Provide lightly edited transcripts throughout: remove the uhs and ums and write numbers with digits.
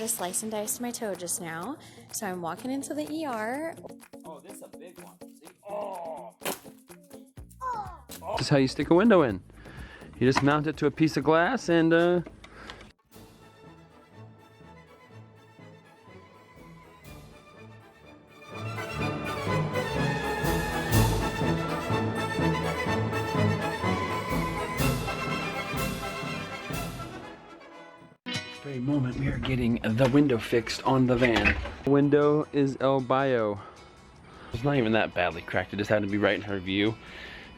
of slice and diced my toe just now, so I'm walking into the ER. Oh, this is a big one. See? Oh. This is how you stick a window in. You just mount it to a piece of glass and very moment we are getting the window fixed on the van. The window is El Bio. It's not even that badly cracked, it just happened to be right in her view.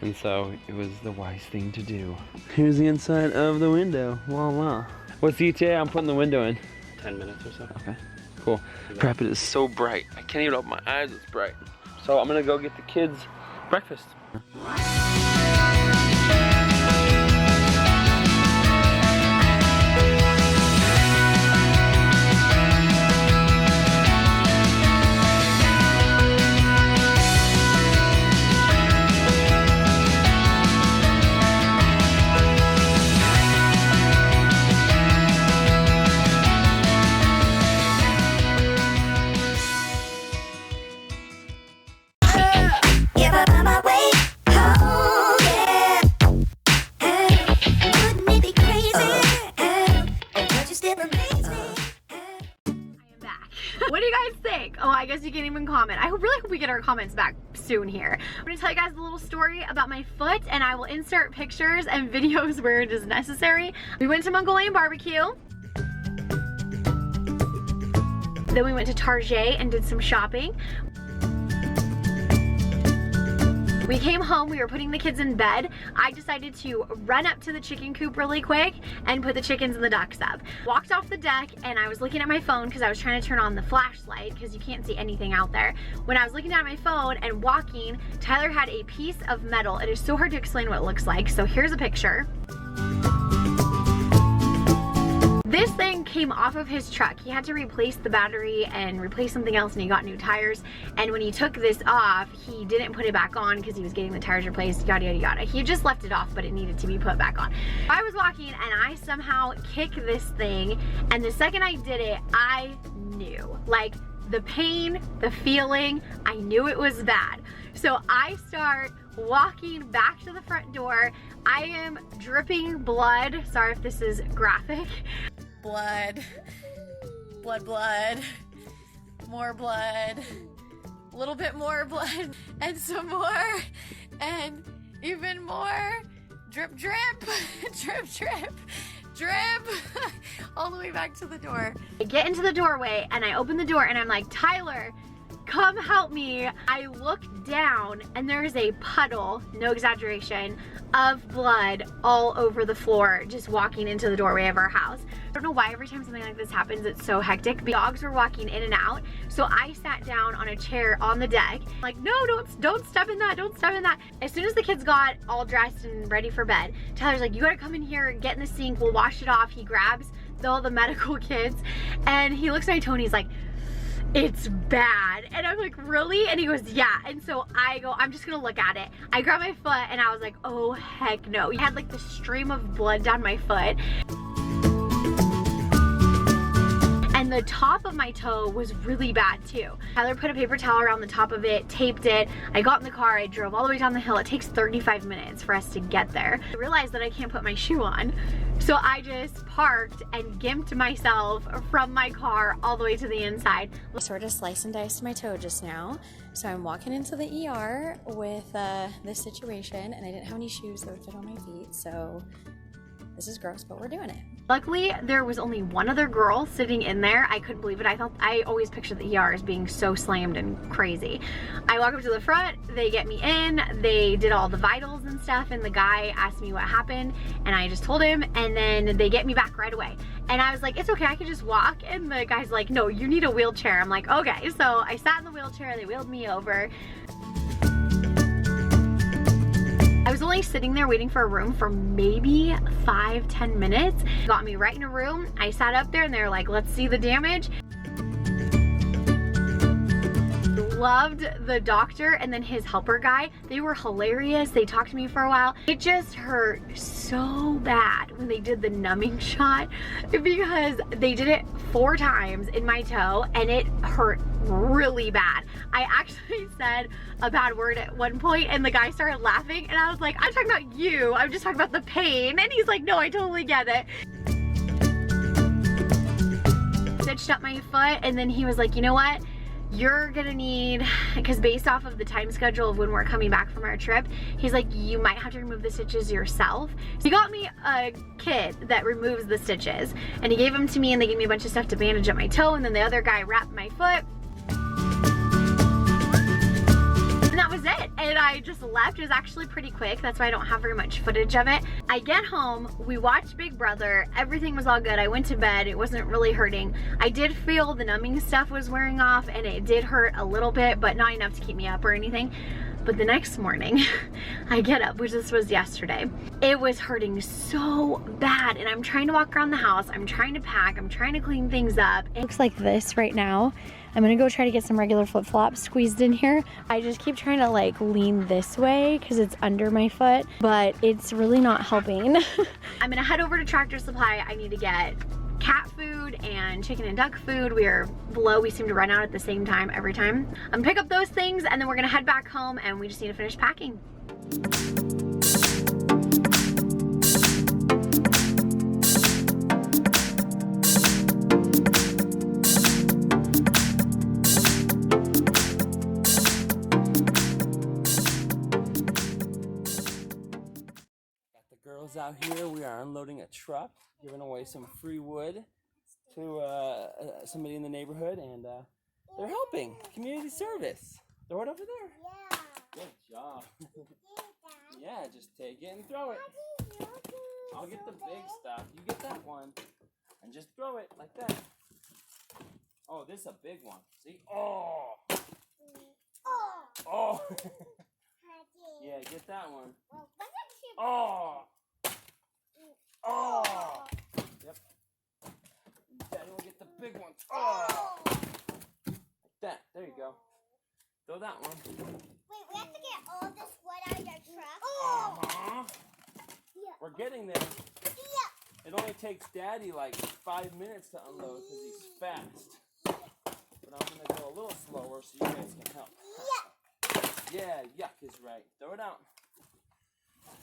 And so it was the wise thing to do. Here's the inside of the window. Voila. What's the ETA? I'm putting the window in. 10 minutes or so. Okay, cool. Crap, it is so bright. I can't even open my eyes, it's bright. So I'm gonna go get the kids breakfast. I guess you can't even comment. I really hope we get our comments back soon here. I'm gonna tell you guys a little story about my foot, and I will insert pictures and videos where it is necessary. We went to Mongolian barbecue. Then we went to Target and did some shopping. We came home, we were putting the kids in bed. I decided to run up to the chicken coop really quick and put the chickens and the ducks up. Walked off the deck and I was looking at my phone because I was trying to turn on the flashlight because you can't see anything out there. When I was looking at my phone and walking, Tyler had a piece of metal. It is so hard to explain what it looks like, so here's a picture. This thing came off of his truck. He had to replace the battery and replace something else, and he got new tires. And when he took this off, he didn't put it back on because he was getting the tires replaced, yada yada yada. He just left it off, but it needed to be put back on. I was walking and I somehow kicked this thing, and the second I did it, I knew. Like, the pain, the feeling, I knew it was bad. So I start walking back to the front door. I am dripping blood. Sorry if this is graphic. Blood, blood, blood, more blood, a little bit more blood, and some more, and even more. Drip, drip, drip, drip, drip, all the way back to the door. I get into the doorway and I open the door and I'm like, Tyler, come help me. I look down and there is a puddle, no exaggeration, of blood all over the floor just walking into the doorway of our house. I don't know why every time something like this happens it's so hectic. The dogs were walking in and out, so I sat down on a chair on the deck like, no, don't step in that, don't step in that. As soon as the kids got all dressed and ready for bed, Tyler's like, you gotta come in here and get in the sink, we'll wash it off. He grabs all the medical kids and he looks at my toe and he's like, it's bad. And I'm like, really? And he goes, yeah. And so I go, I'm just gonna look at it. I grab my foot and I was like, oh heck no. He had like the stream of blood down my foot. And the top of my toe was really bad too. Tyler put a paper towel around the top of it, taped it. I got in the car, I drove all the way down the hill. It takes 35 minutes for us to get there. I realized that I can't put my shoe on. So I just parked and gimped myself from my car all the way to the inside. I sort of slice and diced my toe just now, so I'm walking into the ER with this situation, and I didn't have any shoes that would fit on my feet, so this is gross, but we're doing it. Luckily, there was only one other girl sitting in there. I couldn't believe it. I always picture the ER as being so slammed and crazy. I walk up to the front, they get me in, they did all the vitals and stuff, and the guy asked me what happened, and I just told him, and then they get me back right away. And I was like, it's okay, I can just walk. And the guy's like, no, you need a wheelchair. I'm like, okay. So I sat in the wheelchair, they wheeled me over. I was only sitting there waiting for a room for maybe 5-10 minutes. Got me right in a room. I sat up there and they were like, let's see the damage. loved the doctor and then his helper guy. They were hilarious. They talked to me for a while. It just hurt so bad when they did the numbing shot because they did it 4 times in my toe and it hurt really bad. I actually said a bad word at one point and the guy started laughing and I was like, I'm talking about you. I'm just talking about the pain. And he's like, no, I totally get it. Stitched up my foot and then he was like, you know what? You're gonna need, because based off of the time schedule of when we're coming back from our trip, he's like, you might have to remove the stitches yourself. So he got me a kit that removes the stitches and he gave them to me and they gave me a bunch of stuff to bandage up my toe and then the other guy wrapped my foot. And that was it. And I just left. It was actually pretty quick. That's why I don't have very much footage of it. I get home, we watched Big Brother. Everything was all good. I went to bed. It wasn't really hurting. I did feel the numbing stuff was wearing off and it did hurt a little bit, but not enough to keep me up or anything. But the next morning, I get up, which this was yesterday. It was hurting so bad and I'm trying to walk around the house. I'm trying to pack. I'm trying to clean things up. It looks like this right now. I'm gonna go try to get some regular flip-flops squeezed in here. I just keep trying to like lean this way because it's under my foot, but it's really not helping. I'm gonna head over to Tractor Supply. I need to get cat food and chicken and duck food. We are below. We seem to run out at the same time every time. I'm gonna pick up those things and then we're gonna head back home and we just need to finish packing. Out here, we are unloading a truck, giving away some free wood to somebody in the neighborhood, and they're helping community service. Throw it over there. Yeah. Good job. Yeah, just take it and throw it. I'll get the big stuff. You get that one, and just throw it like that. Oh, this is a big one. See? Oh. Oh. Yeah, get that one. Oh. Oh! Yep. Daddy will get the big one. Oh! Like that. There you go. Throw that one. Wait, we have to get all this wood out of your truck? Oh! Yeah. We're getting there. Yeah. It only takes Daddy like 5 minutes to unload because he's fast. But I'm going to go a little slower so you guys can help. Yeah. Yeah, yuck is right. Throw it out.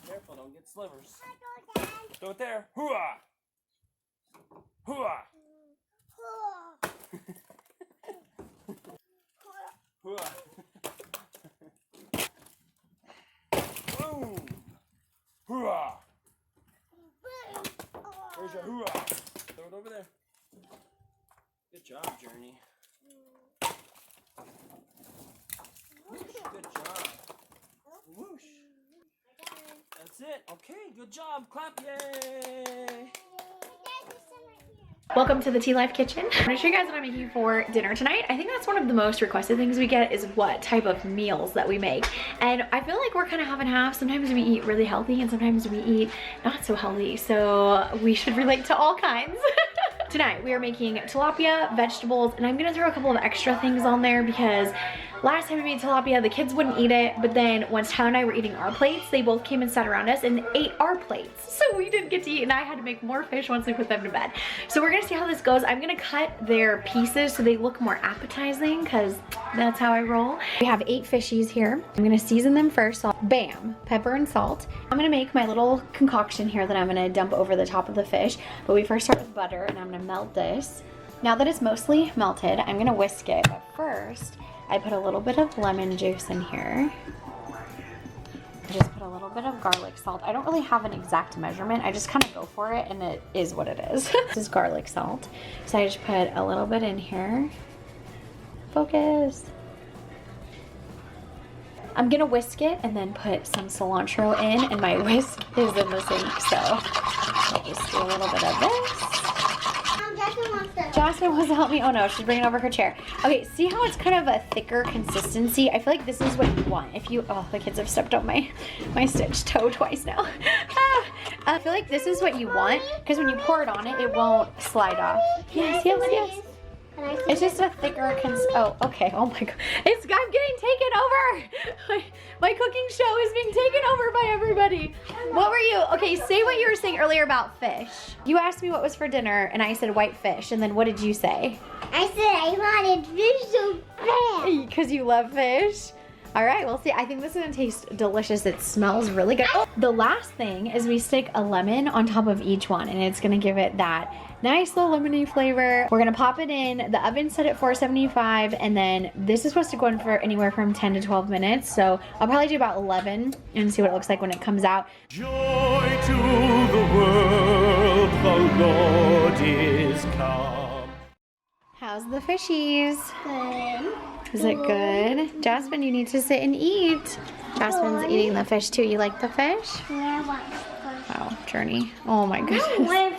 Careful, don't get slivers. I go down. Throw it there. Hooah! Hooah! Hooah! Boom! Hooah! Where's your hooah? Throw it over there. Good job, Journey. Good job. Whoosh. That's it. Okay, good job. Clap, yay! Welcome to the TLife kitchen. I'm gonna show you guys what I'm making for dinner tonight. I think that's one of the most requested things we get is what type of meals that we make. And I feel like we're kind of half and half. Sometimes we eat really healthy and sometimes we eat not so healthy. So we should relate to all kinds. Tonight we are making tilapia, vegetables, and I'm gonna throw a couple of extra things on there because last time we made tilapia, the kids wouldn't eat it, but then once Talon and I were eating our plates, they both came and sat around us and ate our plates. So we didn't get to eat and I had to make more fish once we put them to bed. So we're gonna see how this goes. I'm gonna cut their pieces so they look more appetizing because that's how I roll. We have 8 fishies here. I'm gonna season them first. So bam, pepper and salt. I'm gonna make my little concoction here that I'm gonna dump over the top of the fish. But we first start with butter and I'm gonna melt this. Now that it's mostly melted, I'm gonna whisk it. But first, I put a little bit of lemon juice in here. I just put a little bit of garlic salt. I don't really have an exact measurement. I just kind of go for it and it is what it is. This is garlic salt. So I just put a little bit in here. Focus. I'm gonna whisk it and then put some cilantro in and my whisk is in the sink. So I'll just do a little bit of this. Jaspen wants to help me. Oh no, she's bringing over her chair. Okay, see how it's kind of a thicker consistency? I feel like this is what you want. If you, oh, the kids have stepped on my stitched toe twice now. I feel like this is what you want because when you pour it on it, it won't slide off. Yes, yes, yes. It's just a thicker oh, okay. Oh my god. I'm getting taken over. My cooking show is being taken over by everybody. What were you? Okay, say what you were saying earlier about fish. You asked me what was for dinner, and I said white fish. And then what did you say? I said I wanted fish so bad. Because you love fish. All right, we'll see. I think this is gonna taste delicious. It smells really good. Oh, the last thing is we stick a lemon on top of each one, and it's gonna give it that nice little lemony flavor. We're gonna pop it in. The oven's set at 475, and then this is supposed to go in for anywhere from 10 to 12 minutes. So I'll probably do about 11 and see what it looks like when it comes out. Joy to the world, the Lord is come. How's the fishies? Good. Is it good? Jaspen, you need to sit and eat. Jaspen's eating the fish too. You like the fish? Yeah, I want fish. Wow, Journey. Oh my goodness.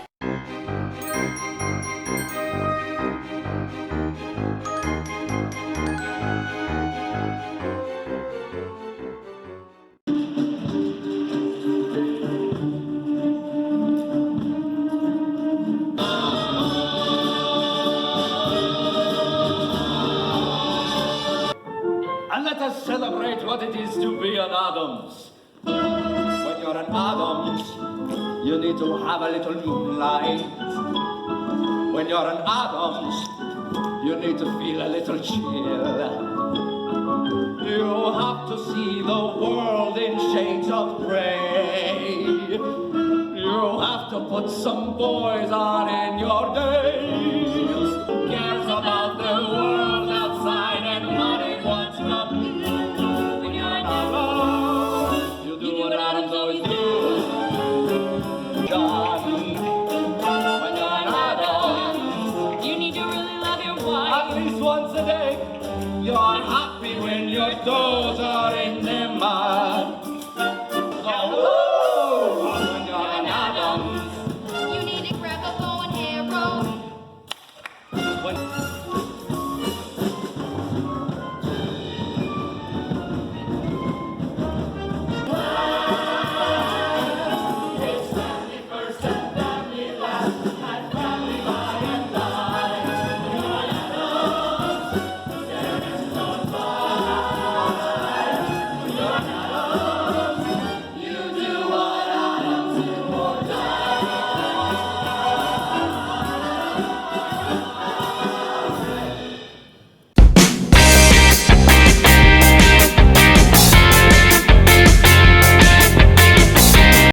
And let us celebrate what it is to be an Adams. When you're an Adams, you need to have a little moonlight. When you're an Adams, you need to feel a little chill. You have to see the world in shades of gray. You have to put some boys on in your day. Who cares about the world outside and what it wants from you? When you're an Adams, you do what Adams always do. John, when you're an Adams, you need to really love your wife. At least once a day, you're happy when your doors are